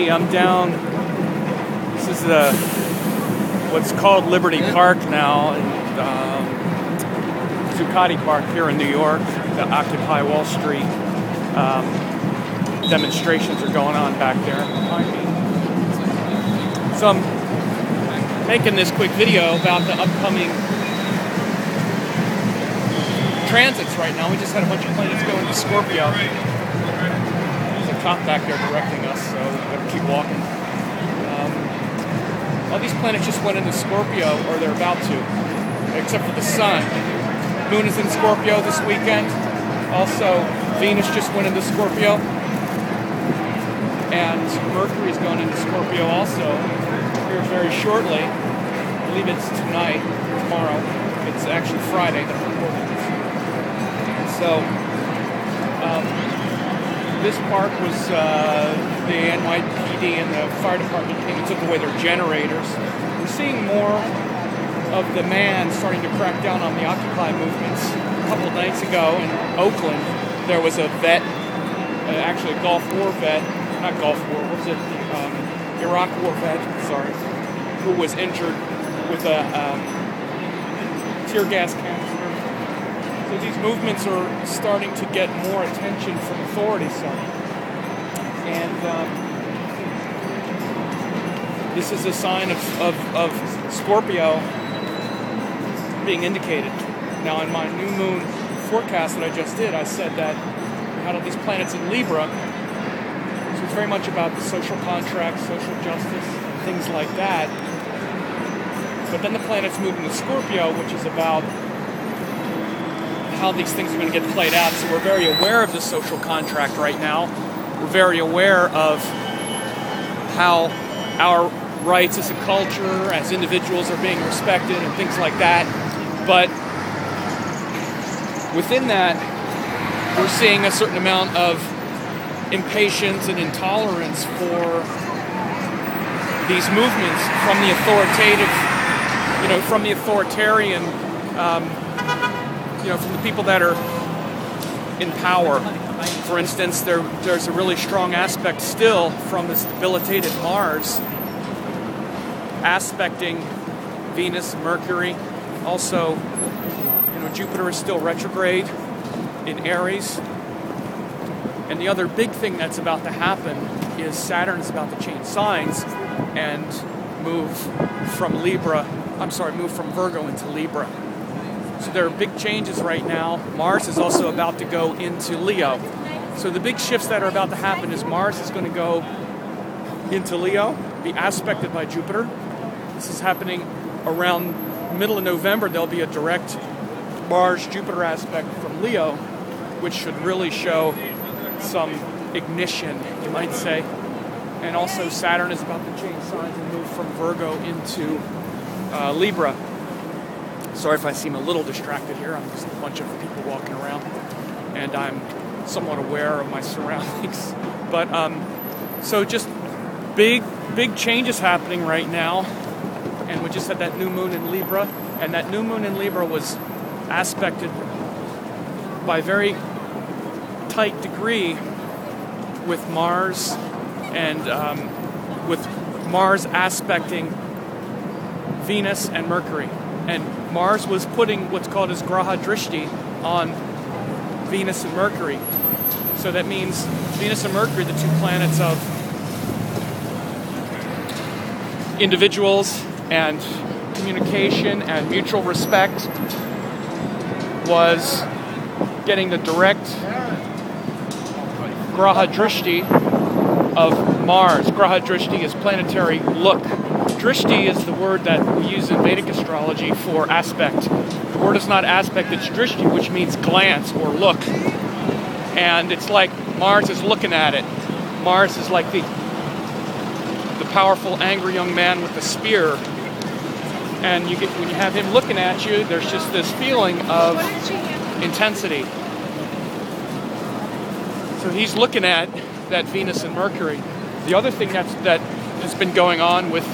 everybody. I'm down. This is what's called Liberty Park now, Zuccotti Park here in New York. The Occupy Wall Street demonstrations are going on back there behind me. So I'm making this quick video about the upcoming transits right now. We just had a bunch of planets go into Scorpio. There's a cop back there directing us, so we better keep walking. All these planets just went into Scorpio, or they're about to, except for the Sun. Moon is in Scorpio this weekend. Also, Venus just went into Scorpio. And Mercury is going into Scorpio also, here very shortly. I believe it's tonight, tomorrow. It's actually Friday that I'm recording this. So, this park was, the NYPD and the fire department came and took away their generators. We're seeing more of the man starting to crack down on the Occupy movements. A couple of nights ago in Oakland, there was a vet, actually a Gulf War vet, not Gulf War, what was it? Iraq War vet, sorry, who was injured with a tear gas canister. So these movements are starting to get more attention from authorities. And this is a sign of Scorpio being indicated. Now, in my new moon forecast that I just did, I said that we had all these planets in Libra. So it's very much about the social contract, social justice, and things like that. But then the planets move into Scorpio, which is about how these things are going to get played out. So we're very aware of the social contract right now. We're very aware of how our rights as a culture, as individuals, are being respected and things like that. But within that, we're seeing a certain amount of impatience and intolerance for these movements from the authoritative, from the authoritarian, from the people that are in power. For instance, there's a really strong aspect still from this debilitated Mars aspecting Venus, Mercury. Also, Jupiter is still retrograde in Aries. And the other big thing that's about to happen is Saturn is about to change signs and move from Virgo into Libra. So there are big changes right now. Mars is also about to go into Leo. So the big shifts that are about to happen is Mars is going to go into Leo, be aspected by Jupiter. This is happening around middle of November. There'll be a direct Mars-Jupiter aspect from Leo, which should really show some ignition, you might say. And also Saturn is about to change signs and move from Virgo into Libra. Sorry if I seem a little distracted here. I'm just a bunch of people walking around, and I'm somewhat aware of my surroundings. But so just big changes happening right now. And we just had that new moon in Libra, and that new moon in Libra was aspected by a very tight degree with Mars, and with Mars aspecting Venus and Mercury. And Mars was putting what's called as Graha Drishti on Venus and Mercury. So that means Venus and Mercury, the two planets of individuals and communication and mutual respect, was getting the direct Graha Drishti of Mars. Graha Drishti is planetary look. Drishti is the word that we use in Vedic astrology for aspect. The word is not aspect, it's Drishti, which means glance or look. And it's like Mars is looking at it. Mars is like the powerful, angry young man with the spear. And when you have him looking at you, there's just this feeling of intensity. So he's looking at that Venus and Mercury. The other thing that has been going on with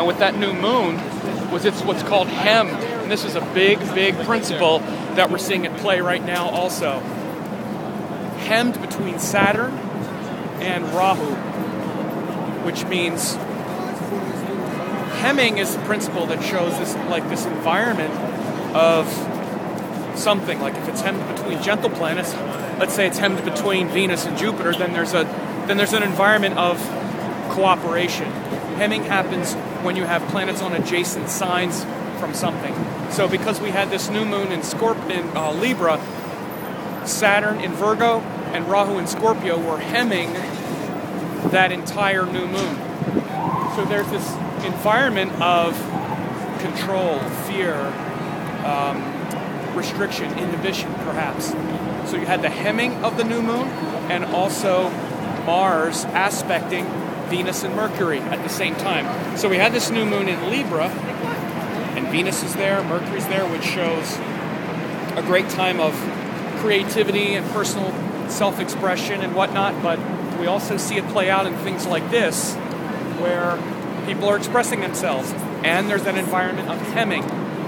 with that new moon was it's what's called hemmed. And this is a big principle that we're seeing at play right now also. Hemmed between Saturn and Rahu, which means hemming is the principle that shows this environment of something. Like if it's hemmed between gentle planets, let's say it's hemmed between Venus and Jupiter, then there's an environment of cooperation. Hemming happens when you have planets on adjacent signs from something. So because we had this new moon in Libra, Saturn in Virgo and Rahu in Scorpio were hemming that entire new moon. So there's this environment of control, fear, restriction, inhibition, perhaps. So you had the hemming of the new moon and also Mars aspecting Venus and Mercury at the same time. So we had this new moon in Libra, and Venus is there, Mercury's there, which shows a great time of creativity and personal self-expression and whatnot, but we also see it play out in things like this, where people are expressing themselves, and there's an environment of hemming,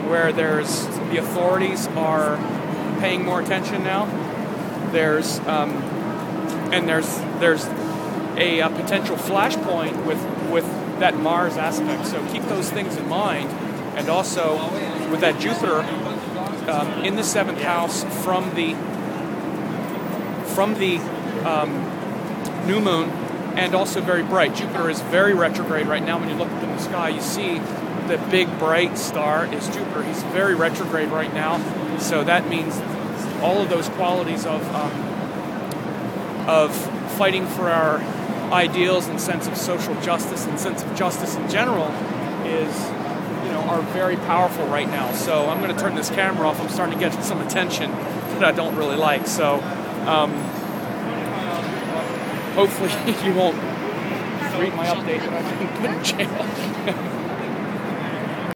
where the authorities are paying more attention now. There's a potential flashpoint with that Mars aspect. So keep those things in mind, and also with that Jupiter in the 7th house from the new moon, and also very bright. Jupiter is very retrograde right now. When you look up in the sky, you see the big bright star is Jupiter. He's very retrograde right now, so that means all of those qualities of fighting for our ideals and sense of social justice and sense of justice in general are very powerful right now. So I'm going to turn this camera off. I'm starting to get some attention that I don't really like. So hopefully you won't read my update that I've been put in jail.